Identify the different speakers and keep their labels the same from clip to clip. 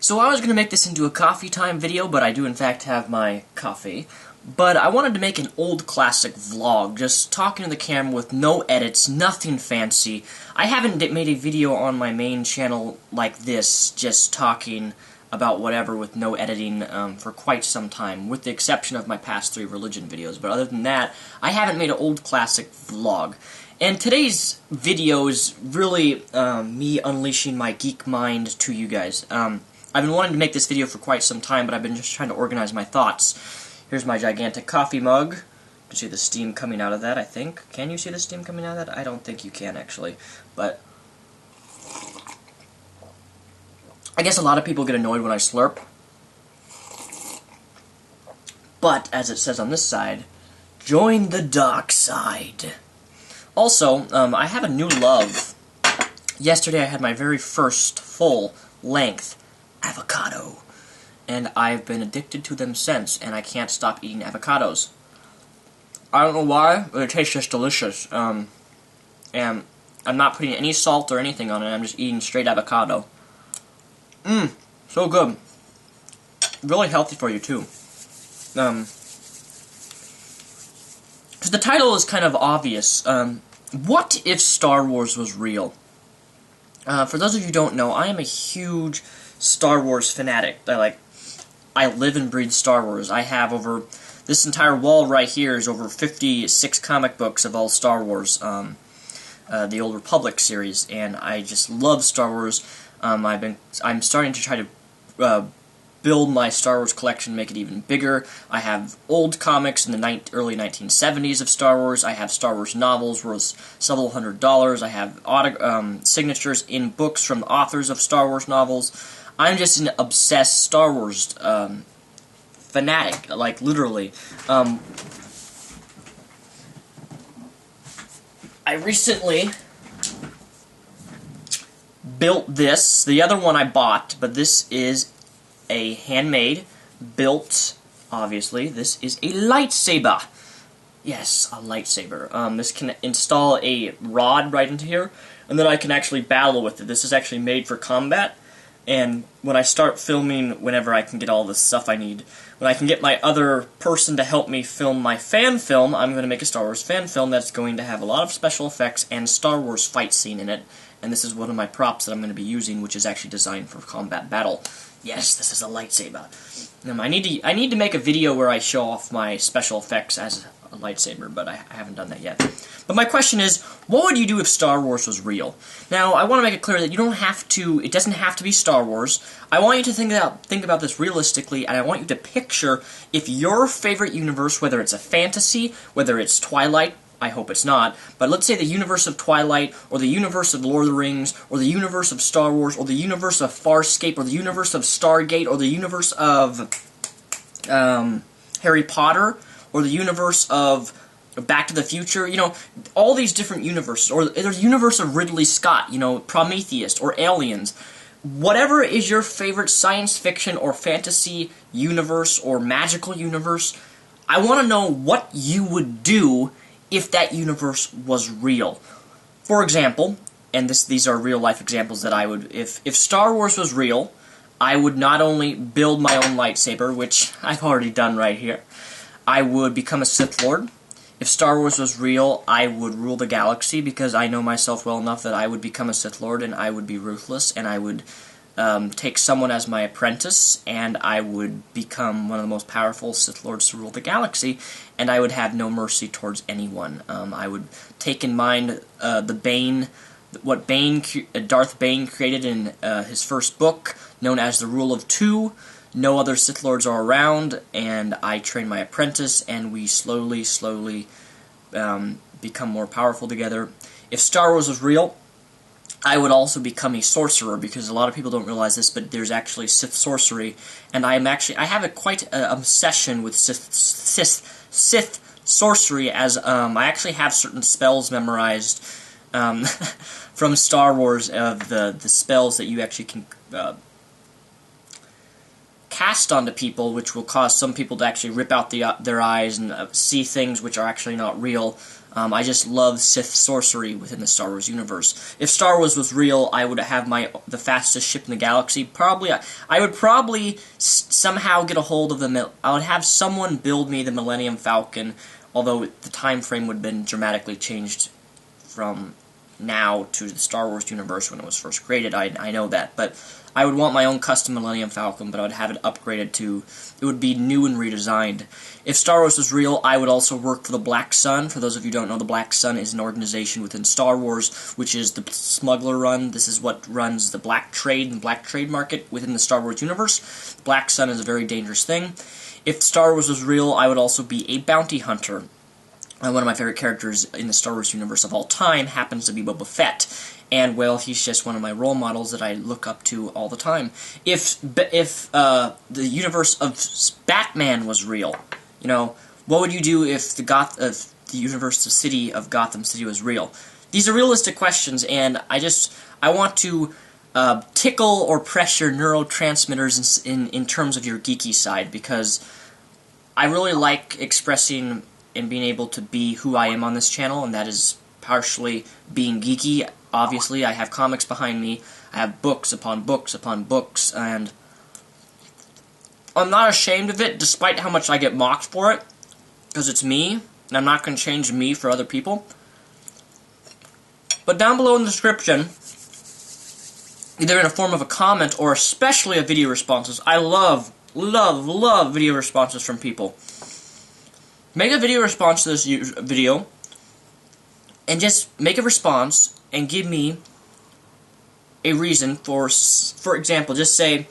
Speaker 1: So I was going to make this into a coffee time video, but I do in fact have my coffee. But I wanted to make an old classic vlog, just talking to the camera with no edits, nothing fancy. I haven't made a video on my main channel like this, just talking about whatever with no editing for quite some time, with the exception of my past 3 religion videos. But other than that, I haven't made an old classic vlog. And today's video is really me unleashing my geek mind to you guys. I've been wanting to make this video for quite some time, but I've been just trying to organize my thoughts. Here's my gigantic coffee mug. You can see the steam coming out of that, I think. Can you see the steam coming out of that? I don't think you can, actually. But I guess a lot of people get annoyed when I slurp. But, as it says on this side, join the dark side. Also, I have a new love. Yesterday I had my very first full-length avocado, and I've been addicted to them since, and I can't stop eating avocados. I don't know why, but it tastes just delicious. And I'm not putting any salt or anything on it, I'm just eating straight avocado. So good. Really healthy for you, too. Because the title is kind of obvious. What if Star Wars was real? For those of you who don't know, I am a huge Star Wars fanatic. I live and breathe Star Wars. I have over, this entire wall right here is over 56 comic books of all Star Wars, the Old Republic series, and I just love Star Wars. I'm starting to try to build my Star Wars collection, make it even bigger. I have old comics in the early 1970s of Star Wars. I have Star Wars novels worth several $100s. I have signatures in books from authors of Star Wars novels. I'm just an obsessed Star Wars fanatic, like literally. I recently built this. The other one I bought, but this is a handmade, built, obviously. This is a lightsaber. Yes, a lightsaber. This can install a rod right into here, and then I can actually battle with it. This is actually made for combat, and when I start filming, whenever I can get all the stuff I need, when I can get my other person to help me film my fan film, I'm going to make a Star Wars fan film that's going to have a lot of special effects and Star Wars fight scene in it, and this is one of my props that I'm going to be using, which is actually designed for combat battle. Yes, this is a lightsaber. I need to make a video where I show off my special effects as a lightsaber, but I haven't done that yet. But my question is, what would you do if Star Wars was real? Now, I want to make it clear that you don't have to, it doesn't have to be Star Wars. I want you to think about this realistically, and I want you to picture if your favorite universe, whether it's a fantasy, whether it's Twilight, I hope it's not, but let's say the universe of Twilight, or the universe of Lord of the Rings, or the universe of Star Wars, or the universe of Farscape, or the universe of Stargate, or the universe of Harry Potter, or the universe of Back to the Future, you know, all these different universes, or there's the universe of Ridley Scott, you know, Prometheus, or Aliens. Whatever is your favorite science fiction or fantasy universe or magical universe, I want to know what you would do if that universe was real. For example, and these are real-life examples that I would, if Star Wars was real, I would not only build my own lightsaber, which I've already done right here, I would become a Sith Lord. If Star Wars was real, I would rule the galaxy, because I know myself well enough that I would become a Sith Lord, and I would be ruthless, and I would take someone as my apprentice, and I would become one of the most powerful Sith Lords to rule the galaxy, and I would have no mercy towards anyone. I would take in mind what Darth Bane created in his first book, known as the Rule of Two. No other Sith Lords are around, and I train my apprentice, and we slowly become more powerful together. If Star Wars was real, I would also become a sorcerer, because a lot of people don't realize this, but there's actually Sith sorcery, and I have quite an obsession with Sith sorcery, as I actually have certain spells memorized from Star Wars, of the spells that you actually can cast onto people, which will cause some people to actually rip out their eyes and see things which are actually not real. I just love Sith sorcery within the Star Wars universe. If Star Wars was real, I would have the fastest ship in the galaxy. Probably, I would probably somehow get a hold of I would have someone build me the Millennium Falcon, although the time frame would have been dramatically changed from now to the Star Wars universe when it was first created. I know that, but I would want my own custom Millennium Falcon, but I would have it upgraded to, it would be new and redesigned. If Star Wars was real, I would also work for the Black Sun. For those of you who don't know, the Black Sun is an organization within Star Wars, which is the smuggler run. This is what runs the black trade and black trade market within the Star Wars universe. Black Sun is a very dangerous thing. If Star Wars was real, I would also be a bounty hunter. One of my favorite characters in the Star Wars universe of all time happens to be Boba Fett. And, well, he's just one of my role models that I look up to all the time. If the universe of Batman was real, you know, what would you do if the universe, the city of Gotham City was real? These are realistic questions, and I want to tickle or press your neurotransmitters in terms of your geeky side, because I really like expressing and being able to be who I am on this channel, and that is partially being geeky. Obviously, I have comics behind me, I have books upon books upon books, and I'm not ashamed of it, despite how much I get mocked for it, because it's me, and I'm not going to change me for other people. But down below in the description, either in a form of a comment or especially a video responses, I love video responses from people. Make a video response to this video, and just make a response and give me a reason for example, just say,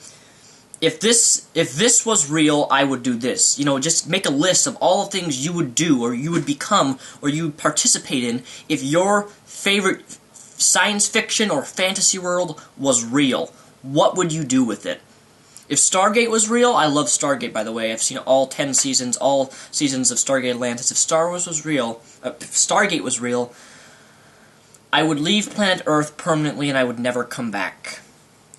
Speaker 1: if this was real, I would do this. You know, just make a list of all the things you would do, or you would become, or you would participate in if your favorite science fiction or fantasy world was real. What would you do with it? If Stargate was real, I love Stargate, by the way. I've seen all 10 seasons, all seasons of Stargate Atlantis. If Star Wars was real, if Stargate was real, I would leave planet Earth permanently and I would never come back.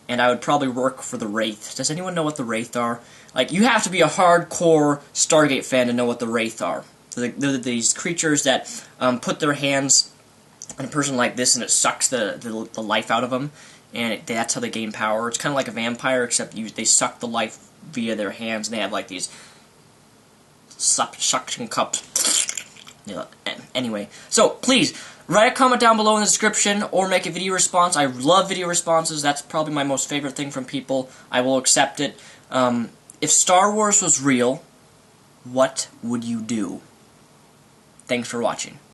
Speaker 1: And I would probably work for the Wraith. Does anyone know what the Wraith are? Like, you have to be a hardcore Stargate fan to know what the Wraith are. They're these creatures that put their hands on a person like this and it sucks the life out of them. And that's how they gain power. It's kind of like a vampire, except they suck the life via their hands, and they have like these suction cups. You know, anyway, so please write a comment down below in the description, or make a video response. I love video responses. That's probably my most favorite thing from people. I will accept it. If Star Wars was real, what would you do? Thanks for watching.